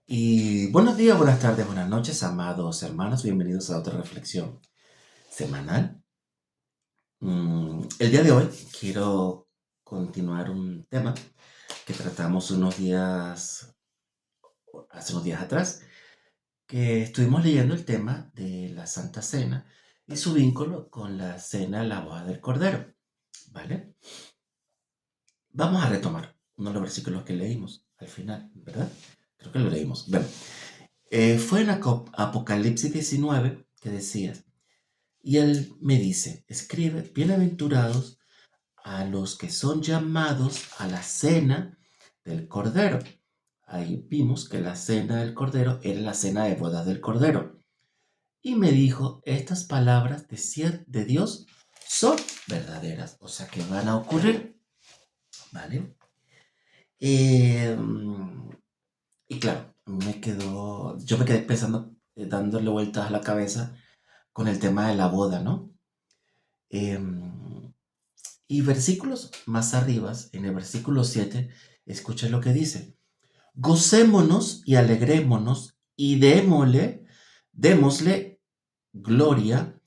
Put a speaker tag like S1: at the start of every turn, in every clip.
S1: Y buenos días, buenas tardes, buenas noches, amados hermanos. Bienvenidos a otra reflexión semanal. El día de hoy quiero continuar un tema que tratamos hace unos días atrás, que estuvimos leyendo el tema de la Santa Cena y su vínculo con la cena de la boda del Cordero. ¿Vale? Vamos a retomar uno de los versículos que leímos al final, ¿verdad? Creo que lo leímos. Bueno, fue en Apocalipsis 19 que decía: y él me dice, escribe, bienaventurados a los que son llamados a la cena del Cordero. Ahí vimos que la cena del Cordero era la cena de bodas del Cordero. Y me dijo, estas palabras de Dios son verdaderas, o sea que van a ocurrir, ¿vale? Eh, y claro, yo me quedé pensando, dándole vueltas a la cabeza con el tema de la boda, ¿no? Y versículos más arriba, en el versículo 7, escucha lo que dice. Gocémonos y alegrémonos y démosle gloria,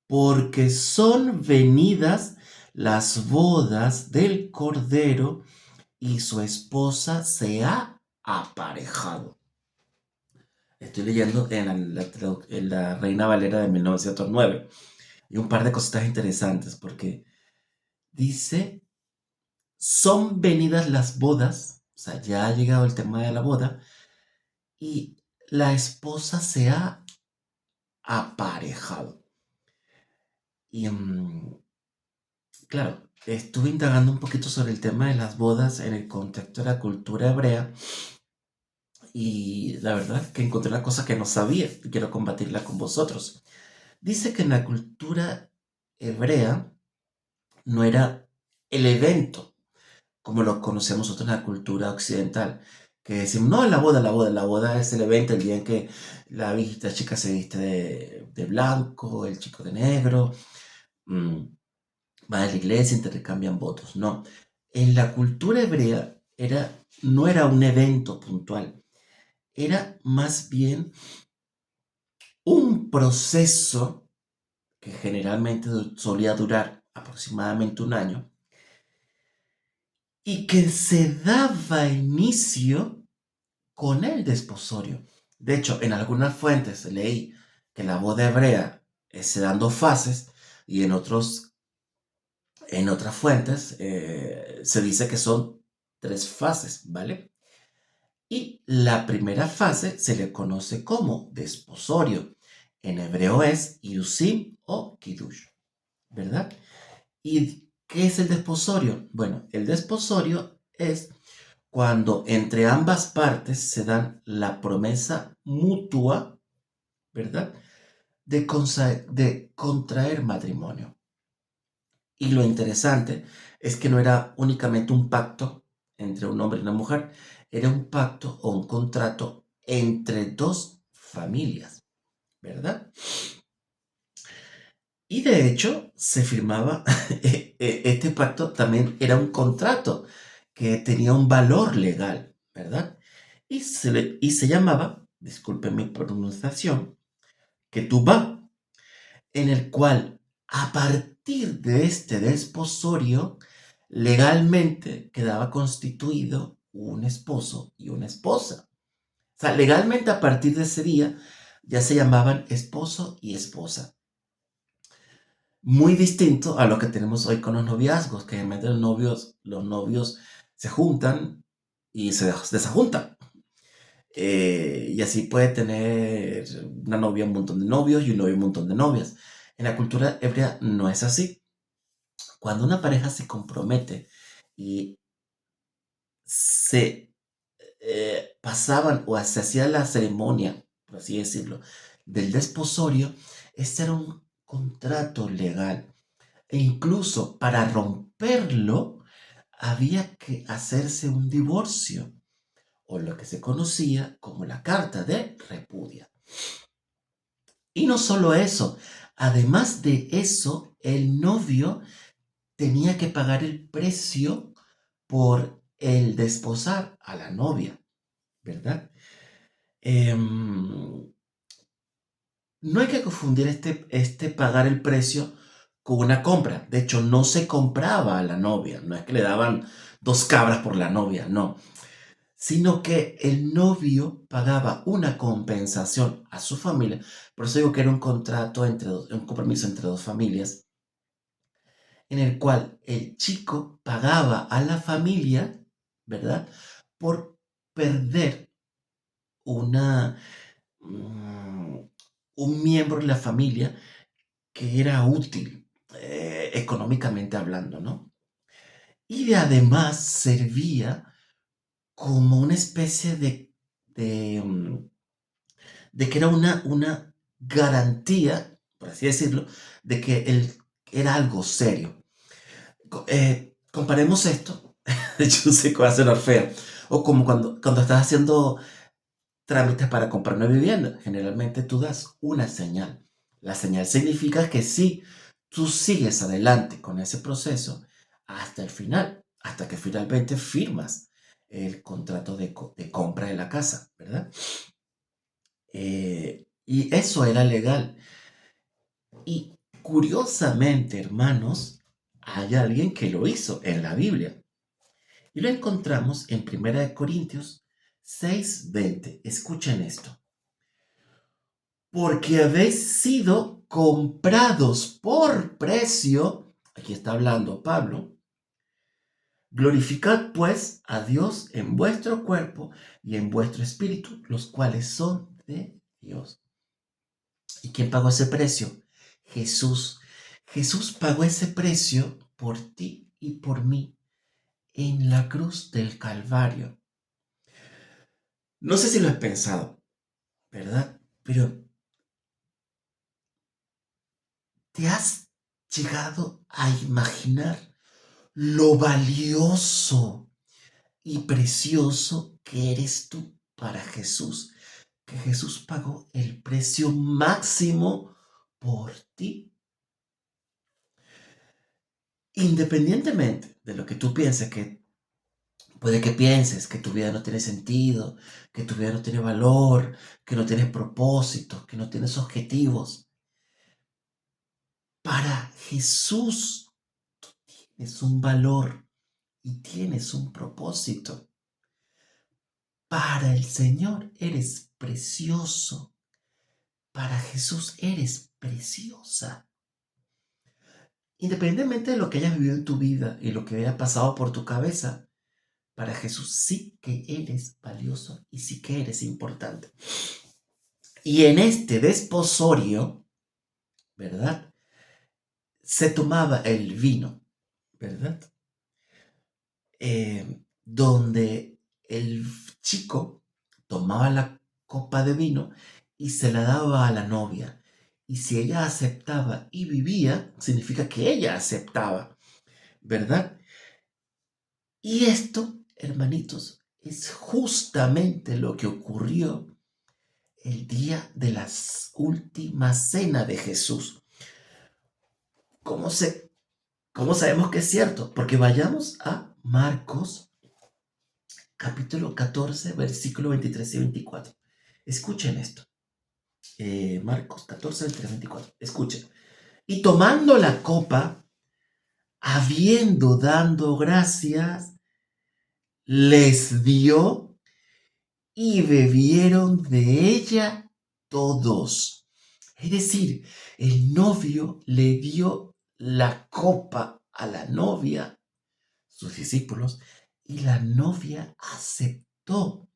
S1: porque son venidas las bodas del Cordero y su esposa se ha aparejado. Estoy leyendo en la Reina Valera de 1909 y un par de cositas interesantes porque dice son venidas las bodas, o sea, ya ha llegado el tema de la boda, y la esposa se ha aparejado. Y claro, estuve indagando un poquito sobre el tema de las bodas en el contexto de la cultura hebrea, y la verdad es que encontré una cosa que no sabía y quiero combatirla con vosotros. Dice que en la cultura hebrea no era el evento como lo conocemos nosotros en la cultura occidental, que decimos, no, la boda es el evento, el día en que la chica se viste de blanco, el chico de negro, mm, va a la iglesia, intercambian votos. No, en la cultura hebrea no era un evento puntual, era más bien un proceso que generalmente solía durar aproximadamente un año y que se daba inicio con el desposorio. De hecho, en algunas fuentes leí que la boda hebrea se dan dos fases y en otras fuentes se dice que son tres fases, ¿vale? Y la primera fase se le conoce como desposorio. En hebreo es Iusim o Kiddush, ¿verdad? ¿Y qué es el desposorio? Bueno, el desposorio es cuando entre ambas partes se dan la promesa mutua, ¿verdad? De contraer matrimonio. Y lo interesante es que no era únicamente un pacto entre un hombre y una mujer, era un pacto o un contrato entre dos familias, ¿verdad? Y de hecho se firmaba, este pacto también era un contrato que tenía un valor legal, ¿verdad? Y se llamaba, disculpen mi pronunciación, Ketubá, en el cual a partir de este desposorio legalmente quedaba constituido un esposo y una esposa. O sea, legalmente a partir de ese día ya se llamaban esposo y esposa. Muy distinto a lo que tenemos hoy con los noviazgos, que en vez de los novios se juntan y se desajuntan. Y así puede tener una novia un montón de novios y un novio un montón de novias. En la cultura hebrea no es así. Cuando una pareja se compromete y se pasaban o se hacía la ceremonia, por así decirlo, del desposorio, este era un contrato legal. E incluso para romperlo había que hacerse un divorcio, o lo que se conocía como la carta de repudia. Y no solo eso, además de eso, el novio tenía que pagar el precio por el desposar a la novia, ¿verdad? Em, no hay que confundir este pagar el precio con una compra. De hecho, no se compraba a la novia. No es que le daban 2 cabras por la novia, no. Sino que el novio pagaba una compensación a su familia. Por eso digo que era un contrato un compromiso entre dos familias, en el cual el chico pagaba a la familia, ¿verdad? Por perder una, mm, un miembro de la familia que era útil, económicamente hablando, ¿no? Y además servía como una especie de que era una garantía, por así decirlo, de que él era algo serio. Comparemos esto, yo sé que va a sonar feo, o como cuando estás haciendo trámites para comprar una vivienda. Generalmente tú das una señal. La señal significa que sí, tú sigues adelante con ese proceso hasta el final, hasta que finalmente firmas el contrato de compra de la casa, ¿verdad? Y eso era legal. Y curiosamente, hermanos, hay alguien que lo hizo en la Biblia. Y lo encontramos en 1 Corintios 6:20. Escuchen esto. Porque habéis sido comprados por precio, aquí está hablando Pablo, glorificad pues a Dios en vuestro cuerpo y en vuestro espíritu, los cuales son de Dios. ¿Y quién pagó ese precio? Jesús. Jesús pagó ese precio por ti y por mí en la cruz del Calvario. No sé si lo has pensado, ¿verdad? Pero ¿te has llegado a imaginar lo valioso y precioso que eres tú para Jesús? Que Jesús pagó el precio máximo por ti. Independientemente de lo que tú pienses, que puede que pienses que tu vida no tiene sentido, que tu vida no tiene valor, que no tienes propósito, que no tienes objetivos. Para Jesús tienes un valor y tienes un propósito. Para el Señor eres precioso. Para Jesús eres preciosa. Independientemente de lo que hayas vivido en tu vida y lo que haya pasado por tu cabeza, para Jesús sí que eres valioso y sí que eres importante. Y en este desposorio, ¿verdad? Se tomaba el vino, ¿verdad? Donde el chico tomaba la copa de vino y se la daba a la novia. Y si ella aceptaba y vivía, significa que ella aceptaba, ¿verdad? Y esto, hermanitos, es justamente lo que ocurrió el día de la última cena de Jesús. ¿Cómo, cómo sabemos que es cierto? Porque vayamos a Marcos capítulo 14, versículo 23 y 24. Escuchen esto. Marcos 14, 23 y 24. Escuchen. Y tomando la copa, habiendo dado gracias, les dio y bebieron de ella todos. Es decir, el novio le dio la copa a la novia, sus discípulos, y la novia aceptó.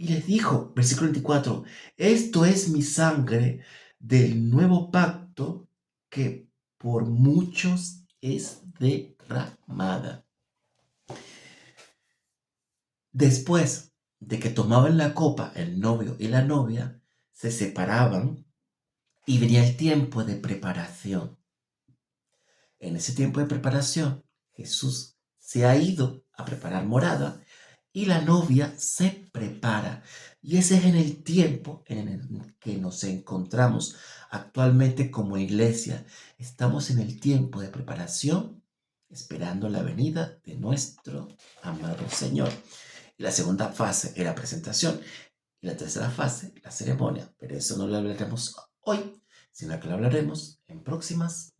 S1: Y les dijo, versículo 24, esto es mi sangre del nuevo pacto que por muchos es derramada. Después de que tomaban la copa el novio y la novia, se separaban y venía el tiempo de preparación. En ese tiempo de preparación, Jesús se ha ido a preparar morada y la novia se prepara. Y ese es en el tiempo en el que nos encontramos actualmente como iglesia. Estamos en el tiempo de preparación, esperando la venida de nuestro amado Señor. La segunda fase era presentación. y la tercera fase, la ceremonia. Pero eso no lo hablaremos hoy, sino que lo hablaremos en próximas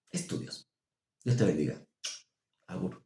S1: estudios. Dios te bendiga. Agur.